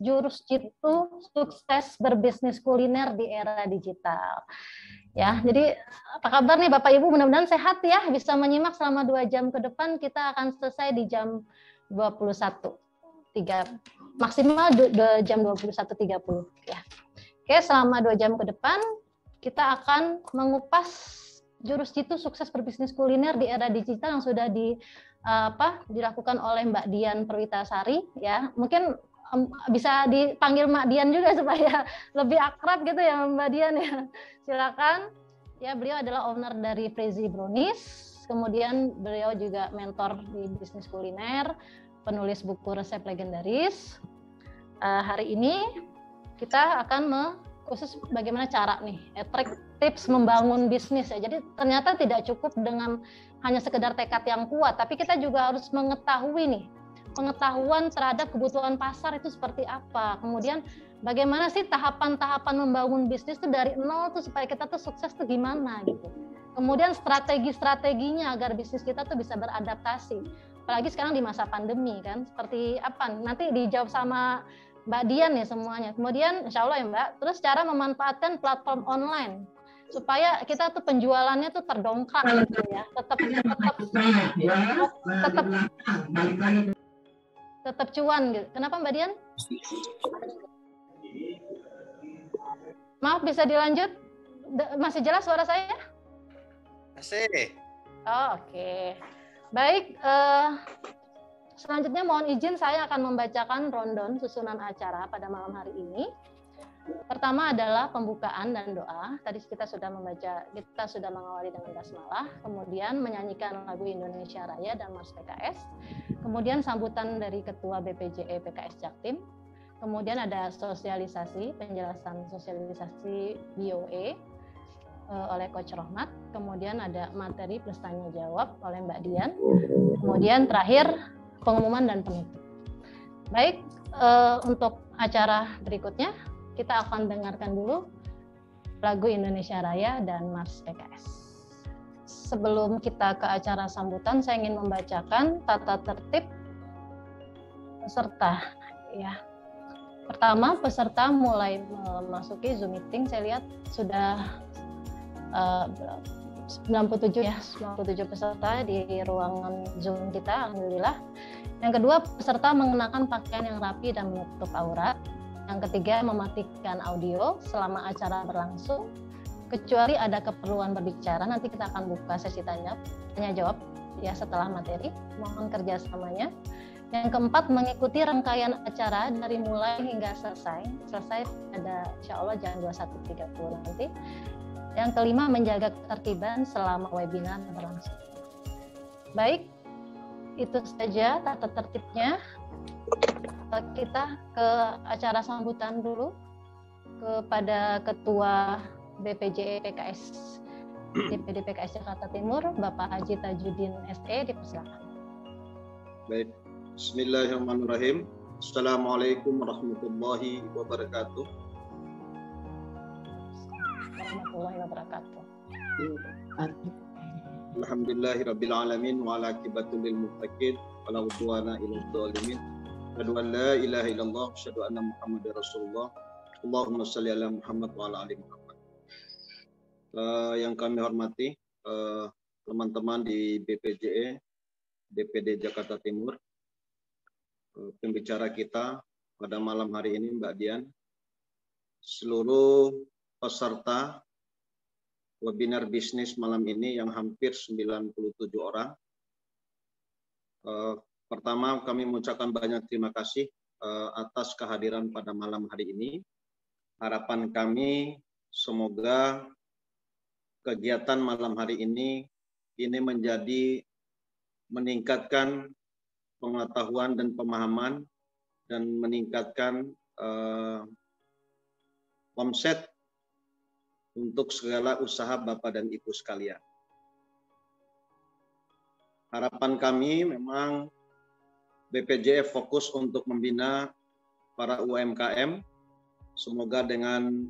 jurus jitu sukses berbisnis kuliner di era digital. Ya, jadi apa kabar nih Bapak Ibu? Mudah-mudahan sehat ya, bisa menyimak selama 2 jam ke depan. Kita akan selesai di jam 21.3 maksimal jam 21.30 ya. Oke, selama 2 jam ke depan kita akan mengupas jurus jitu sukses berbisnis kuliner di era digital yang sudah dilakukan oleh Mbak Dian Perwitasari ya. Mungkin bisa dipanggil Mbak Dian juga supaya lebih akrab gitu ya Mbak Dian ya. Silakan. Ya, beliau adalah owner dari Frezy Brownies. Kemudian beliau juga mentor di bisnis kuliner, penulis buku resep legendaris. Hari ini kita akan khusus bagaimana cara nih, tips membangun bisnis ya. Jadi ternyata tidak cukup dengan hanya sekedar tekad yang kuat, tapi kita juga harus mengetahui nih, pengetahuan terhadap kebutuhan pasar itu seperti apa. Kemudian bagaimana sih tahapan-tahapan membangun bisnis itu dari nol tuh supaya kita tuh sukses tuh gimana gitu. Kemudian strategi-strateginya agar bisnis kita tuh bisa beradaptasi. Apalagi sekarang di masa pandemi kan, seperti apa? Nanti dijawab sama Mbak Dian ya semuanya. Kemudian insya Allah ya Mbak, terus cara memanfaatkan platform online supaya kita tuh penjualannya tuh terdongkrak gitu ya, tetap cuan gitu. Kenapa Mbak Dian? Maaf, bisa dilanjut? Masih jelas suara saya? Masih. Oh, oke. Baik, selanjutnya mohon izin saya akan membacakan rundown susunan acara pada malam hari ini. Pertama adalah pembukaan dan doa. Tadi kita sudah mengawali dengan basmalah, kemudian menyanyikan lagu Indonesia Raya dan Mars PKS. Kemudian sambutan dari Ketua BPJE PKS Jaktim. Kemudian ada penjelasan sosialisasi BOE oleh Coach Rohmat. Kemudian ada materi plus tanya jawab oleh Mbak Dian. Kemudian terakhir pengumuman dan penutup. Baik, untuk acara berikutnya kita akan dengarkan dulu lagu Indonesia Raya dan Mars PKS. Sebelum kita ke acara sambutan, saya ingin membacakan tata tertib peserta. Ya, pertama peserta mulai memasuki Zoom meeting. Saya lihat sudah 97 peserta di ruangan Zoom kita, alhamdulillah. Yang kedua, peserta mengenakan pakaian yang rapi dan menutup aurat. Yang ketiga, mematikan audio selama acara berlangsung, kecuali ada keperluan berbicara. Nanti kita akan buka sesi tanya jawab ya setelah materi. Mohon kerjasamanya. Yang keempat, mengikuti rangkaian acara dari mulai hingga selesai. Selesai pada insya Allah jam 21.30 nanti. Yang kelima, menjaga ketertiban selama webinar berlangsung. Baik, itu saja tata tertibnya. Kita ke acara sambutan dulu kepada Ketua BPJE PKS DPD PKS Jakarta Timur, Bapak Haji Tajuddin SE, dipersilakan. Baik, Bismillahirrahmanirrahim. Assalamualaikum warahmatullahi wabarakatuh. Warahmatullahi wabarakatuh. Alhamdulillahirabbil alamin wa ala aqibatul lil muttaqin wa la udwana ilal zalimin. Asyhadu an la ilaha illallah, asyhadu anna Muhammadar Rasulullah. Allahumma shalli ala Muhammad wa ala ali Muhammad. Yang kami hormati teman-teman di BPJE DPD Jakarta Timur, pembicara kita pada malam hari ini Mbak Dian, seluruh peserta webinar bisnis malam ini yang hampir 97 orang. Pertama, kami mengucapkan banyak terima kasih atas kehadiran pada malam hari ini. Harapan kami semoga kegiatan malam hari ini meningkatkan pengetahuan dan pemahaman dan meningkatkan omset untuk segala usaha Bapak dan Ibu sekalian. Harapan kami memang BPJE fokus untuk membina para UMKM. Semoga dengan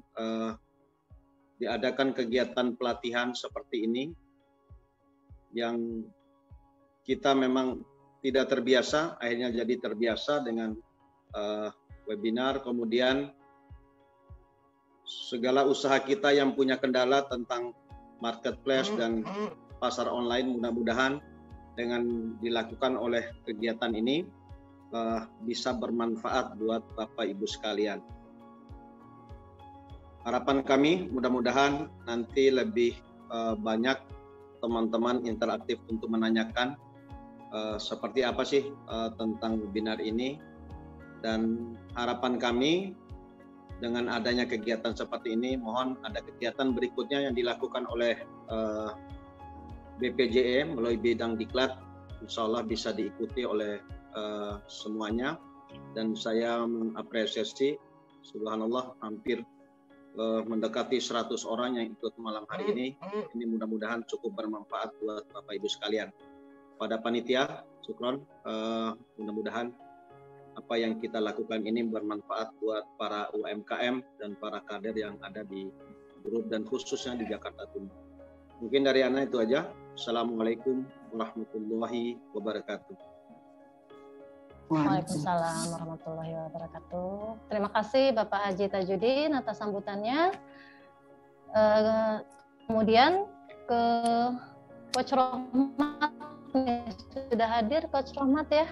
diadakan kegiatan pelatihan seperti ini, yang kita memang tidak terbiasa, akhirnya jadi terbiasa dengan webinar, kemudian segala usaha kita yang punya kendala tentang marketplace dan pasar online, mudah-mudahan dengan dilakukan oleh kegiatan ini bisa bermanfaat buat Bapak Ibu sekalian. Harapan kami mudah-mudahan nanti lebih banyak teman-teman interaktif untuk menanyakan seperti apa sih tentang webinar ini, dan harapan kami dengan adanya kegiatan seperti ini, mohon ada kegiatan berikutnya yang dilakukan oleh BPJE melalui bidang diklat, insya Allah bisa diikuti oleh semuanya, dan saya mengapresiasi, subhanallah, hampir mendekati 100 orang yang ikut malam hari ini. Ini mudah-mudahan cukup bermanfaat buat Bapak Ibu sekalian. Pada panitia, syukron, mudah-mudahan apa yang kita lakukan ini bermanfaat buat para UMKM dan para kader yang ada di grup dan khususnya di Jakarta Timur. Mungkin dari Ana itu aja. Assalamualaikum warahmatullahi wabarakatuh. Waalaikumsalam warahmatullahi wabarakatuh. Terima kasih Bapak Haji Tajudin atas sambutannya. Kemudian ke Coach Rohmat, sudah hadir Coach Rohmat ya.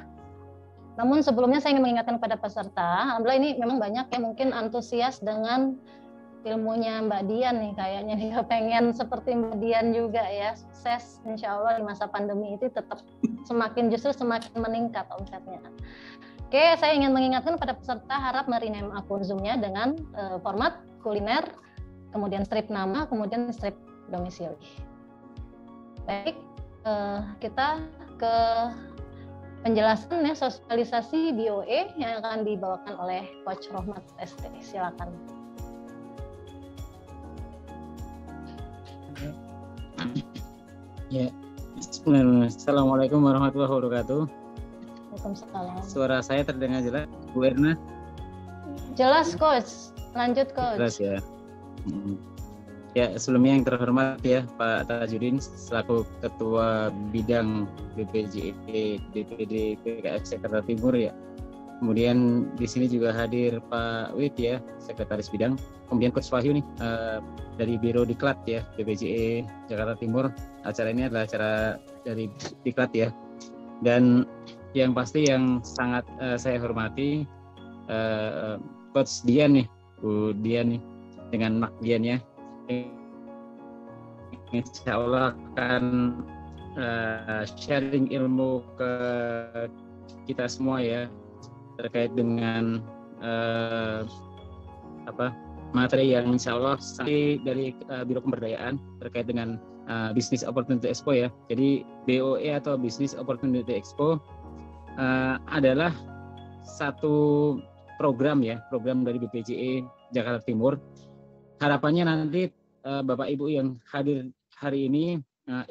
Namun sebelumnya saya ingin mengingatkan kepada peserta, alhamdulillah ini memang banyak yang mungkin antusias dengan ilmunya Mbak Dian nih, kayaknya dia pengen seperti Mbak Dian juga ya, sukses insya Allah di masa pandemi itu tetap justru semakin meningkat omsetnya. Oke, saya ingin mengingatkan kepada peserta harap merename akun Zoom-nya dengan format kuliner, kemudian strip nama, kemudian strip domisili. Baik, kita ke penjelasan ya, sosialisasi BOE yang akan dibawakan oleh Coach Rohmat ST. Silakan. Ya, Assalamualaikum warahmatullahi wabarakatuh. Waalaikumsalam. Suara saya terdengar jelas, Bu Erna? Jelas Coach, lanjut Coach. Jelas ya. Ya, sebelumnya yang terhormat ya Pak Tajudin selaku Ketua Bidang BPJE DPD PKF Jakarta Timur ya. Kemudian di sini juga hadir Pak Wid ya, Sekretaris Bidang. Kemudian Coach Wahyu nih dari Biro Diklat ya BPJE Jakarta Timur. Acara ini adalah acara dari Diklat ya. Dan yang pasti yang sangat saya hormati Coach Dian nih, Bu Dian nih dengan Mak Dian ya. Insya Allah akan sharing ilmu ke kita semua ya terkait dengan materi yang insya Allah dari Biro Pemberdayaan terkait dengan Business Opportunity Expo ya. Jadi BOE atau Business Opportunity Expo adalah satu program ya, program dari BPJE Jakarta Timur. Harapannya nanti Bapak Ibu yang hadir hari ini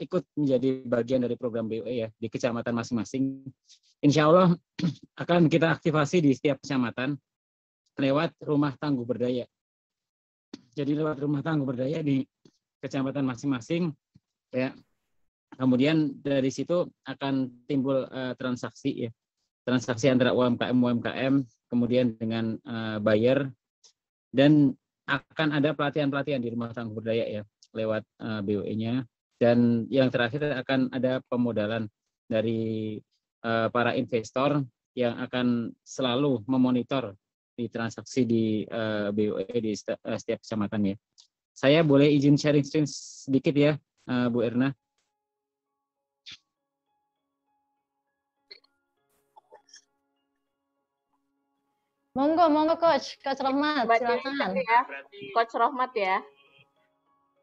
ikut menjadi bagian dari program BOE ya di kecamatan masing-masing. Insya Allah akan kita aktifasi di setiap kecamatan lewat rumah tangguh berdaya. Jadi lewat rumah tangguh berdaya di kecamatan masing-masing ya. Kemudian dari situ akan timbul transaksi ya. Transaksi antara UMKM, kemudian dengan buyer, dan akan ada pelatihan-pelatihan di rumah tangguh berdaya ya lewat BOE-nya, dan yang terakhir akan ada pemodalan dari para investor yang akan selalu memonitor di transaksi di BOE di setiap kecamatan ya. Saya boleh izin sharing screen sedikit ya Bu Erna. Monggo Coach Rohmat, silakan. Ya, Coach Rohmat ya.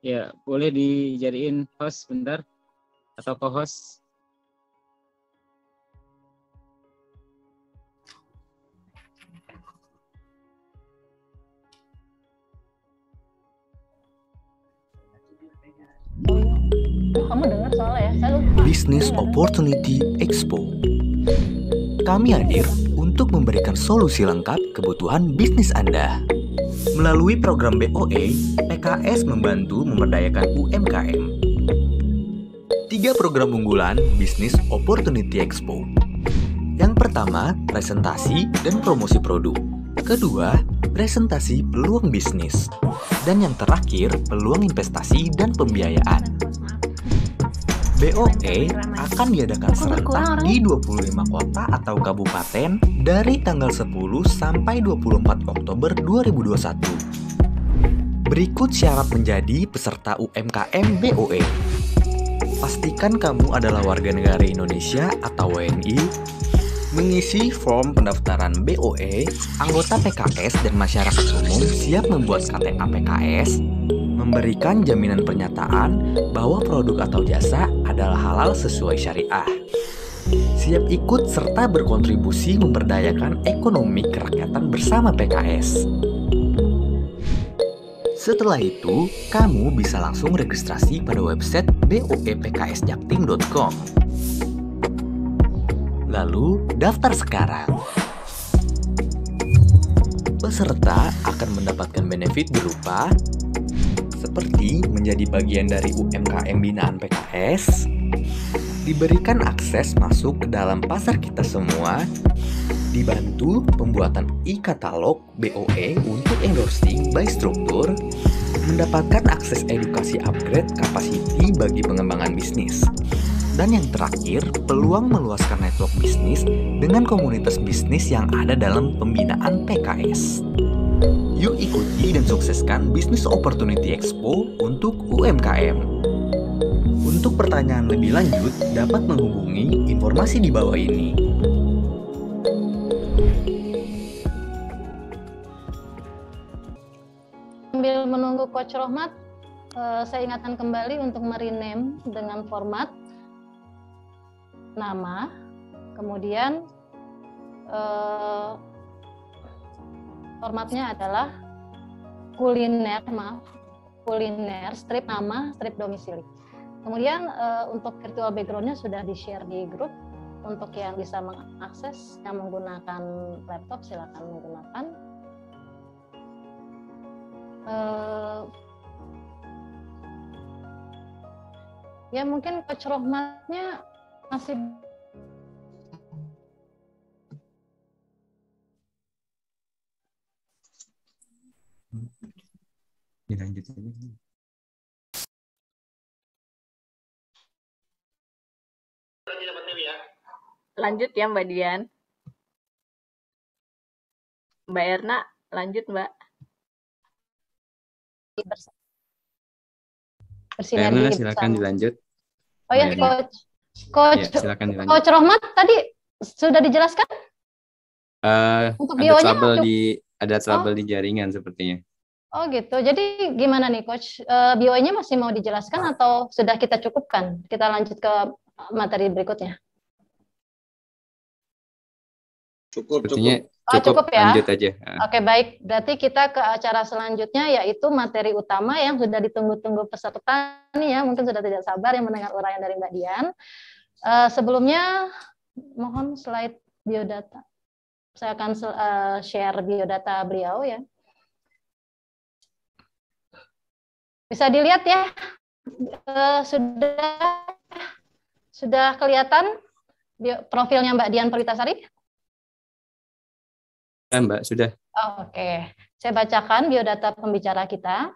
Ya, boleh dijadiin host bentar atau co-host. Kamu dengar soalnya ya, saya lupa. Business Opportunity Expo. Kami hadir untuk memberikan solusi lengkap kebutuhan bisnis Anda. Melalui program BOE, PKS membantu memberdayakan UMKM. 3 program unggulan Business Opportunity Expo. Yang pertama, presentasi dan promosi produk. Kedua, presentasi peluang bisnis. Dan yang terakhir, peluang investasi dan pembiayaan. BOE akan diadakan serentak di 25 kota atau kabupaten dari tanggal 10 sampai 24 Oktober 2021. Berikut syarat menjadi peserta UMKM BOE. Pastikan kamu adalah warga negara Indonesia atau WNI, mengisi form pendaftaran BOE, anggota PKS dan masyarakat umum siap membuat KTA PKS, memberikan jaminan pernyataan bahwa produk atau jasa adalah halal sesuai syariah. Siap ikut serta berkontribusi memberdayakan ekonomi kerakyatan bersama PKS. Setelah itu, kamu bisa langsung registrasi pada website boepksjaktim.com. Lalu, daftar sekarang. Peserta akan mendapatkan benefit berupa seperti menjadi bagian dari UMKM binaan PKS, diberikan akses masuk ke dalam pasar kita semua, dibantu pembuatan e-katalog BOE untuk endorsing by struktur, mendapatkan akses edukasi upgrade capacity bagi pengembangan bisnis. Dan yang terakhir, peluang meluaskan network bisnis dengan komunitas bisnis yang ada dalam pembinaan PKS. Yuk ikuti dan sukseskan Business Opportunity Expo untuk UMKM. Untuk pertanyaan lebih lanjut, dapat menghubungi informasi di bawah ini. Sambil menunggu Coach Rohmat, saya ingatkan kembali untuk merename dengan format nama, kemudian formatnya adalah kuliner, strip nama, strip domisili. Kemudian untuk virtual background-nya sudah di-share di grup. Untuk yang bisa mengakses, yang menggunakan laptop silakan menggunakan. Ya mungkin Coach Rohmatnya masih dilanjut aja. Lanjut ya Mbak Dian. Mbak Erna, lanjut Mbak. Erna, silakan dilanjut. Oh ya, Coach. Ya, silakan dilanjut. Coach Rohmat tadi sudah dijelaskan? Untuk bio-nya ada trouble di jaringan sepertinya. Oh gitu. Jadi gimana nih Coach? Bio-nya masih mau dijelaskan atau sudah kita cukupkan? Kita lanjut ke materi berikutnya. Cukup. Cukup ya. Lanjut aja. Oke, baik. Berarti kita ke acara selanjutnya, yaitu materi utama yang sudah ditunggu-tunggu peserta nih ya. Mungkin sudah tidak sabar yang mendengar uraian dari Mbak Dian. Sebelumnya mohon slide biodata. Saya akan share biodata beliau ya. Bisa dilihat ya. Sudah kelihatan profilnya Mbak Dian Perwitasari? Mbak, sudah. Oh, Oke. Saya bacakan biodata pembicara kita.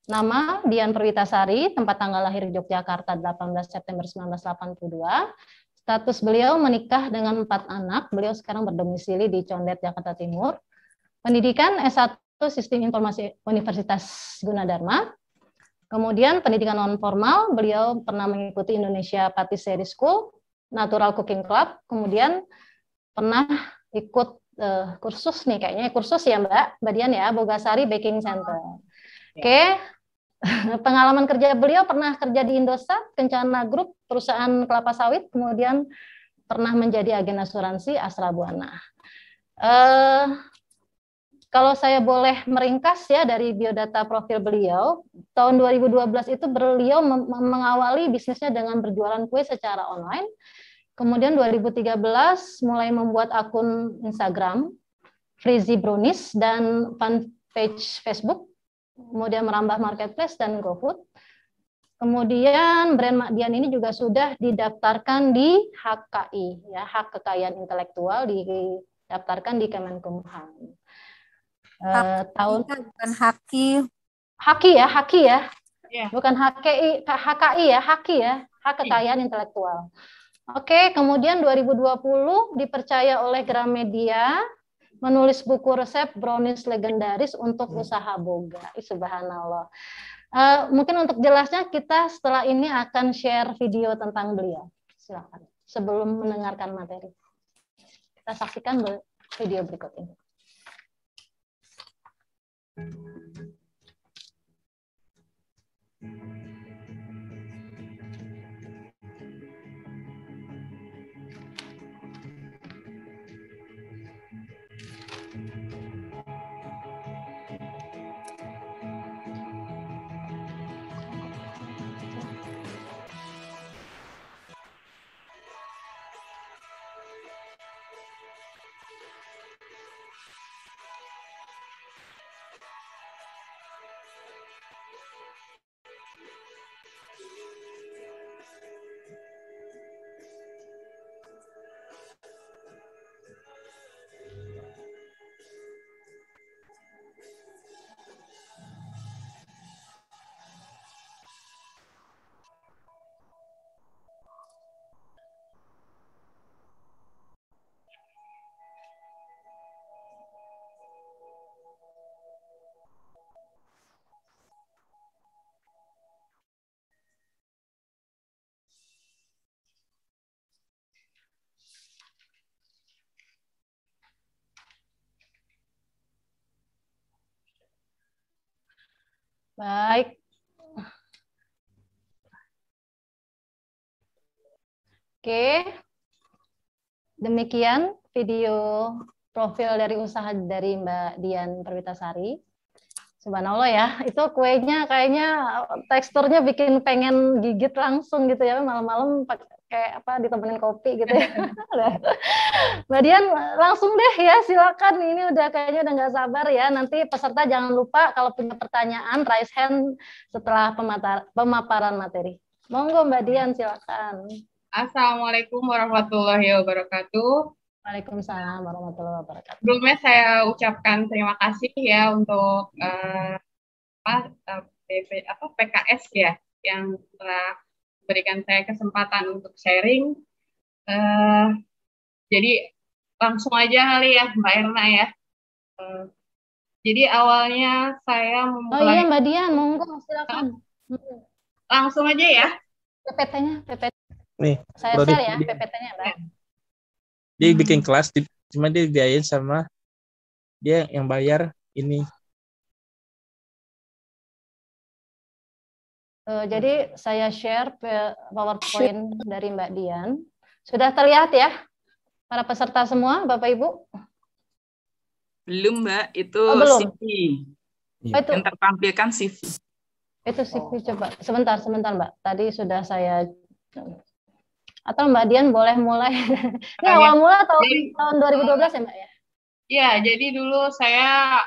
Nama Dian Perwitasari, tempat tanggal lahir Yogyakarta 18 September 1982. Status beliau menikah dengan 4 anak. Beliau sekarang berdomisili di Condet, Jakarta Timur. Pendidikan S1 Sistem Informasi Universitas Gunadarma. Kemudian pendidikan non formal, beliau pernah mengikuti Indonesia Patisserie School, Natural Cooking Club, kemudian pernah ikut kursus nih, kayaknya kursus ya Mbak Dian ya, Bogasari Baking Center. Oke. Pengalaman kerja beliau pernah kerja di Indosat, Kencana Group, perusahaan kelapa sawit, kemudian pernah menjadi agen asuransi Astra Buana. Kalau saya boleh meringkas ya dari biodata profil beliau, tahun 2012 itu beliau mengawali bisnisnya dengan berjualan kue secara online. Kemudian 2013 mulai membuat akun Instagram, Freezy Brownies, dan fanpage Facebook, kemudian merambah marketplace dan GoFood. Kemudian brand Mak Dian ini juga sudah didaftarkan di HKI, ya, hak kekayaan intelektual, didaftarkan di Kemenkumham. tahun bukan Haki. Haki ya, Iya. bukan HKI ya, Haki ya, hak kekayaan intelektual. Oke, kemudian 2020 dipercaya oleh Gramedia menulis buku resep brownies legendaris untuk usaha boga. Subhanallah. Mungkin untuk jelasnya kita setelah ini akan share video tentang beliau. Silakan. Sebelum mendengarkan materi, kita saksikan video berikut ini. Baik. Oke. Demikian video profil dari usaha dari Mbak Dian Perwitasari. Subhanallah ya, itu kuenya kayaknya teksturnya bikin pengen gigit langsung gitu ya, malam-malam kayak apa ditemenin kopi gitu ya. Mbak Dian langsung deh ya, silakan. Ini udah kayaknya udah nggak sabar ya. Nanti peserta jangan lupa kalau punya pertanyaan raise hand setelah pemaparan materi. Monggo Mbak Dian, silakan. Assalamualaikum warahmatullahi wabarakatuh. Waalaikumsalam warahmatullahi wabarakatuh. Sebelumnya saya ucapkan terima kasih ya untuk PKS ya yang telah berikan saya kesempatan untuk sharing. Jadi langsung aja kali ya Mbak Erna ya. Jadi awalnya saya memulai. Oh iya Mbak Dian, monggo silakan. Langsung aja ya. PPT-nya, PPT. Nih, Saya share ya PPT-nya Mbak. Dia bikin kelas, cuma dia dibiayain sama dia yang bayar ini. Jadi saya share PowerPoint dari Mbak Dian. Sudah terlihat ya para peserta semua, Bapak Ibu? Belum Mbak, itu belum. CV. Itu. Yang tertampilkan CV. Itu CV coba. Sebentar Mbak. Tadi sudah saya. Atau Mbak Dian boleh mulai. Ini awal mula tahun 2012 ya Mbak ya? Ya, jadi dulu saya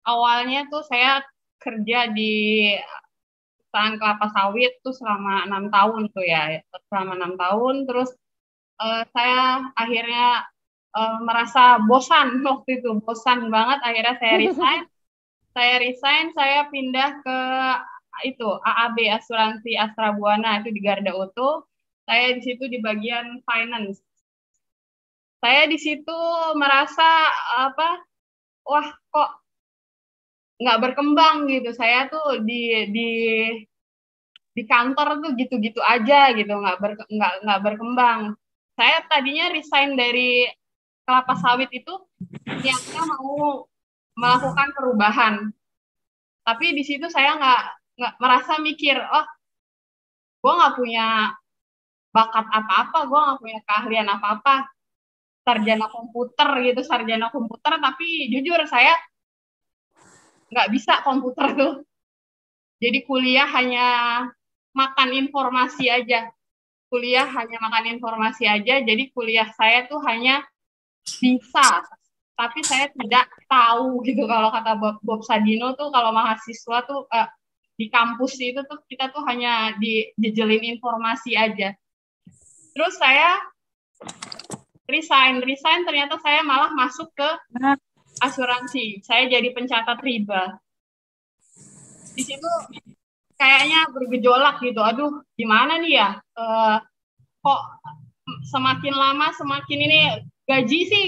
awalnya tuh saya kerja di perusahaan kelapa sawit tuh selama 6 tahun tuh ya. Selama 6 tahun, terus saya akhirnya merasa bosan waktu itu. Bosan banget, akhirnya saya resign. Saya pindah ke itu AAB Asuransi Astra Buana itu di Garda Utuh. Saya di situ di bagian finance. Saya di situ merasa wah kok nggak berkembang gitu. Saya tuh di kantor tuh gitu-gitu aja gitu, nggak berkembang. Saya tadinya resign dari kelapa sawit itu niatnya mau melakukan perubahan. Tapi di situ saya nggak merasa mikir, gue nggak punya bakat apa-apa, gue nggak punya keahlian apa-apa, sarjana komputer, tapi jujur saya nggak bisa komputer tuh. Jadi kuliah hanya makan informasi aja. Jadi kuliah saya tuh hanya bisa, tapi saya tidak tahu gitu. Kalau kata Bob Sadino tuh kalau mahasiswa tuh di kampus itu tuh kita tuh hanya dijejelin informasi aja. Terus saya resign ternyata saya malah masuk ke asuransi. Saya jadi pencatat riba. Di situ kayaknya bergejolak gitu. Aduh, gimana nih ya? Kok semakin lama semakin ini gaji sih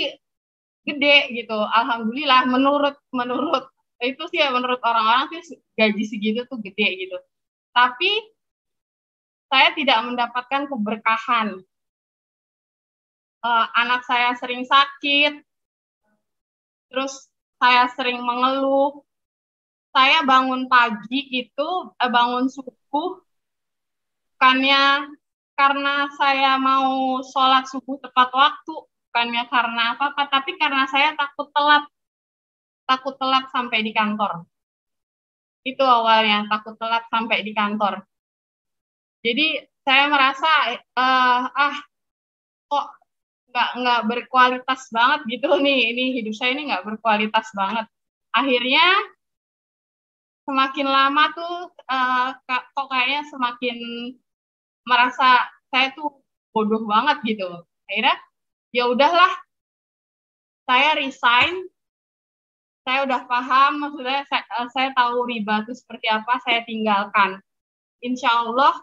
gede gitu. Alhamdulillah menurut itu sih ya, menurut orang-orang sih gaji segitu tuh gede gitu. Tapi saya tidak mendapatkan keberkahan. Anak saya sering sakit, terus saya sering mengeluh. Saya bangun pagi itu, bangun subuh, bukannya karena saya mau sholat subuh tepat waktu, bukannya karena apa-apa, tapi karena saya takut telat sampai di kantor. Itu awalnya, takut telat sampai di kantor. Jadi saya merasa, kok nggak berkualitas banget gitu nih, ini hidup saya ini nggak berkualitas banget. Akhirnya semakin lama tuh kok kayaknya semakin merasa saya tuh bodoh banget gitu. Akhirnya ya udahlah, saya resign. Saya udah paham, maksudnya saya tahu riba itu seperti apa, saya tinggalkan. Insya Allah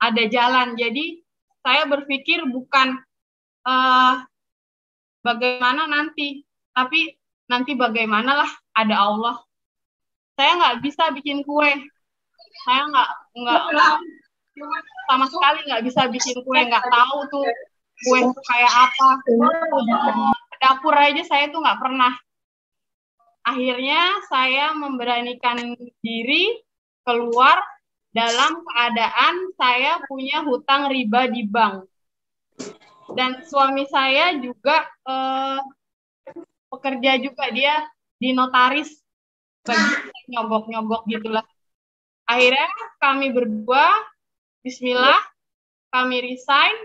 ada jalan. Jadi saya berpikir bukan bagaimana nanti, tapi nanti bagaimanalah, ada Allah. Saya nggak bisa bikin kue. Saya nggak sama sekali nggak bisa bikin kue, nggak tahu tuh kue kayak apa. Ke dapur aja saya tuh nggak pernah. Akhirnya saya memberanikan diri keluar dalam keadaan saya punya hutang riba di bank. Dan suami saya juga pekerja juga, dia di notaris, nyogok-nyogok gitulah. Akhirnya kami berdua, bismillah, kami resign,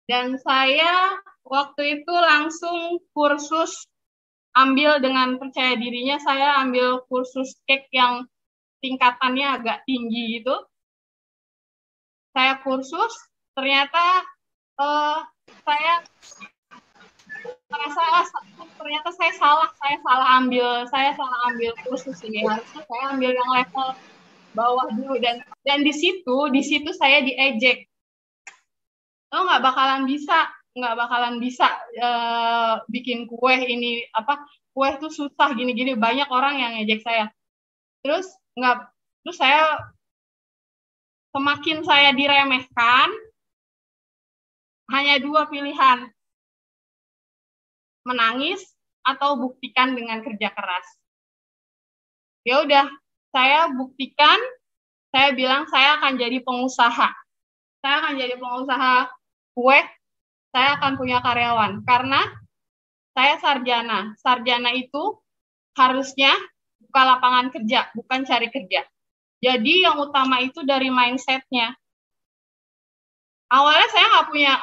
dan saya waktu itu langsung kursus, ambil dengan percaya dirinya, saya ambil kursus cake yang tingkatannya agak tinggi gitu. Saya kursus, ternyata saya merasa ternyata saya salah ambil kursus ini. Harusnya saya ambil yang level bawah dulu, dan di situ saya diejek. Lo nggak bakalan bisa bikin kue ini, kue itu susah gini-gini, banyak orang yang ngejek saya. Terus saya semakin saya diremehkan, hanya dua pilihan, menangis atau buktikan dengan kerja keras. Ya udah, saya buktikan, saya bilang saya akan jadi pengusaha. Saya akan jadi pengusaha kue, saya akan punya karyawan. Karena saya sarjana. Sarjana itu harusnya buka lapangan kerja, bukan cari kerja. Jadi yang utama itu dari mindset-nya. Awalnya saya nggak punya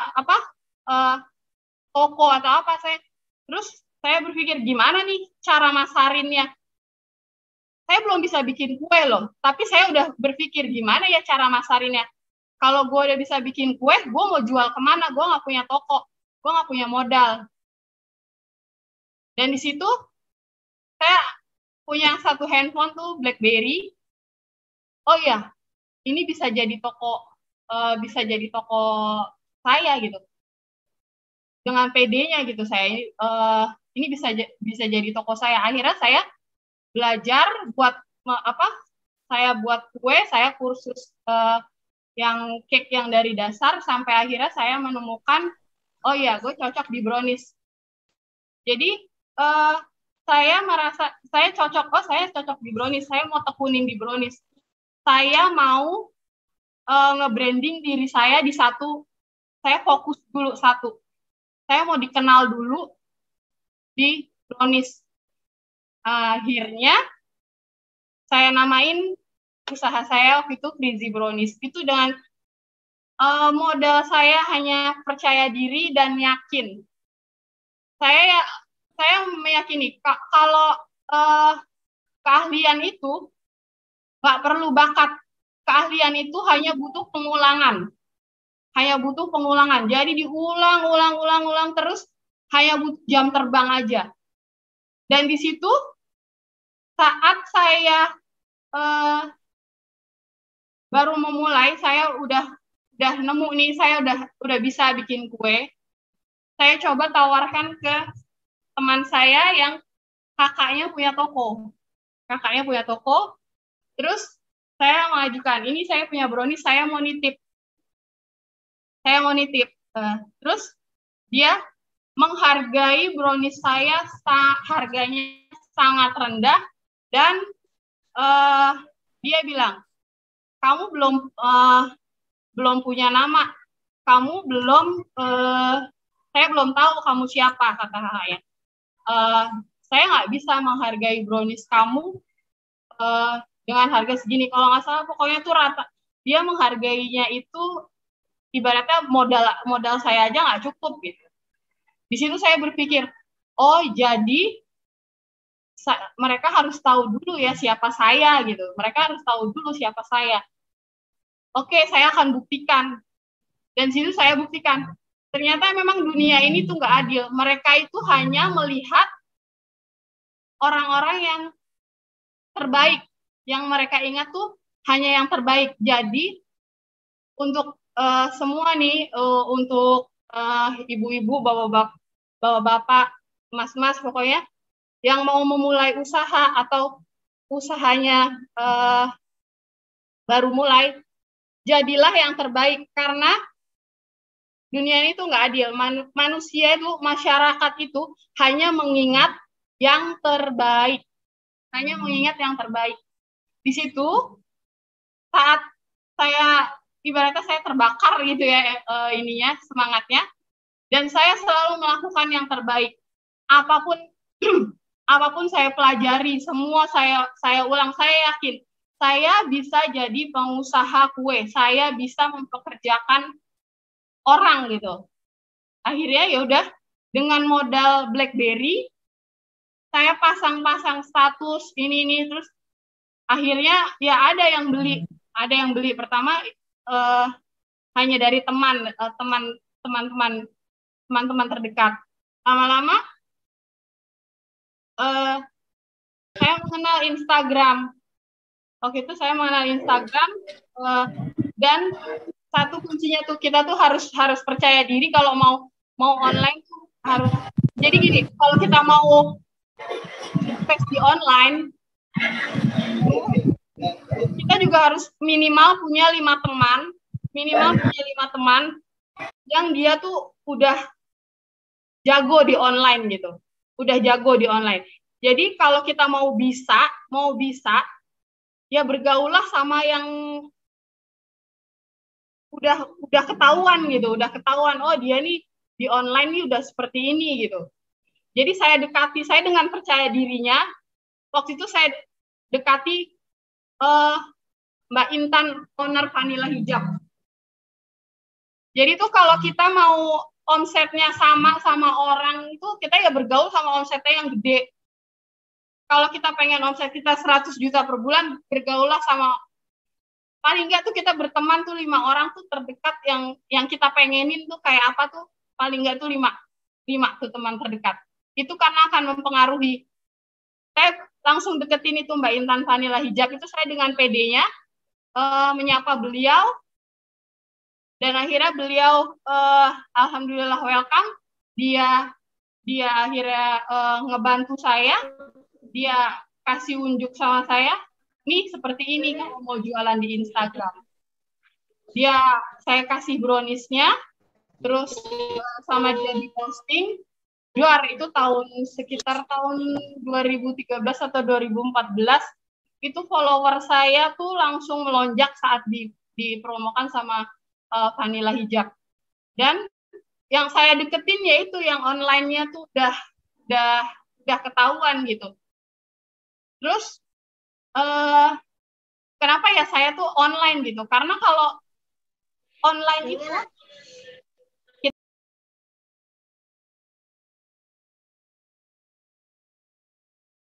toko atau apa, terus saya berpikir gimana nih cara masarinnya. Saya belum bisa bikin kue loh, tapi saya udah berpikir gimana ya cara masarinnya. Kalau gue udah bisa bikin kue, gue mau jual kemana? Gue nggak punya toko, gue nggak punya modal. Dan di situ saya punya satu handphone tuh BlackBerry. Oh iya, ini bisa jadi toko saya gitu. Dengan PD-nya gitu, saya ini bisa jadi toko saya. Akhirnya saya belajar buat saya buat kue, saya kursus yang cake yang dari dasar, sampai akhirnya saya menemukan, oh ya, gue cocok di brownies. Jadi saya merasa saya cocok di brownies, saya mau tekunin di brownies. Saya mau nge-branding diri saya di satu, saya fokus dulu satu. Saya mau dikenal dulu di brownies. Akhirnya saya namain usaha saya waktu itu Crazy Brownies. Itu dengan modal saya hanya percaya diri dan yakin. Saya meyakini kalau keahlian itu nggak perlu bakat. Keahlian itu hanya butuh pengulangan. Jadi diulang terus, hanya butuh jam terbang aja. Dan di situ saat saya baru memulai, saya udah nemu nih, saya udah bisa bikin kue. Saya coba tawarkan ke teman saya yang kakaknya punya toko. Terus saya mengajukan, ini saya punya brownies, saya mau nitip. Terus dia menghargai brownies saya, harganya sangat rendah, dan dia bilang, kamu belum punya nama, kamu saya belum tahu kamu siapa, kata kakaknya. Saya nggak bisa menghargai brownies kamu dengan harga segini. Kalau nggak salah pokoknya tuh rata. Dia menghargainya itu ibaratnya modal saya aja nggak cukup gitu. Di situ saya berpikir, oh jadi mereka harus tahu dulu ya siapa saya gitu. Mereka harus tahu dulu siapa saya. Oke, saya akan buktikan. Dan di situ saya buktikan. Ternyata memang dunia ini tuh nggak adil. Mereka itu hanya melihat orang-orang yang terbaik. Yang mereka ingat tuh hanya yang terbaik. Jadi untuk semua nih, untuk ibu-ibu, bapak-bapak, mas-mas, pokoknya yang mau memulai usaha atau usahanya baru mulai, jadilah yang terbaik, karena dunia ini tuh nggak adil. Manusia itu, masyarakat itu hanya mengingat yang terbaik. Di situ saat ibaratnya saya terbakar gitu ya, semangatnya, dan saya selalu melakukan yang terbaik. Apapun saya pelajari, semua saya ulang. Saya yakin saya bisa jadi pengusaha kue, saya bisa mempekerjakan orang gitu. Akhirnya ya udah, dengan modal BlackBerry saya pasang status ini, terus akhirnya ya ada yang beli. Pertama hanya dari teman-teman terdekat. Lama-lama saya mengenal Instagram. Waktu itu saya mengenal Instagram, dan satu kuncinya tuh kita tuh harus percaya diri. Kalau mau online tuh harus. Jadi gini, kalau kita mau invest di online, kita juga harus minimal punya 5 teman yang dia tuh udah jago di online gitu. Jadi kalau kita mau bisa ya bergaulah sama yang udah ketahuan gitu, oh dia nih di online nih udah seperti ini gitu. Jadi saya dengan percaya dirinya. Waktu itu saya dekati Mbak Intan, owner Vanilla Hijab. Jadi tuh kalau kita mau omsetnya sama orang itu, kita ya bergaul sama omsetnya yang gede. Kalau kita pengen omset kita 100 juta per bulan, bergaulah sama, paling enggak tuh kita berteman tuh 5 orang tuh terdekat yang kita pengenin tuh kayak apa tuh, paling enggak tuh 5 tuh teman terdekat. Itu karena akan mempengaruhi. Saya langsung deketin itu Mbak Intan Vanilla Hijab, itu saya dengan PD-nya menyapa beliau, dan akhirnya beliau alhamdulillah welcome. Dia akhirnya ngebantu saya, dia kasih unjuk sama saya, nih seperti ini kalau mau jualan di Instagram. Saya kasih brownies-nya, terus sama dia di posting. Juar itu sekitar tahun 2013 atau 2014, itu follower saya tuh langsung melonjak saat dipromokan sama Vanilla Hijab. Dan yang saya deketin yaitu yang online-nya tuh udah ketahuan gitu. Terus kenapa ya saya tuh online gitu? Karena kalau online itu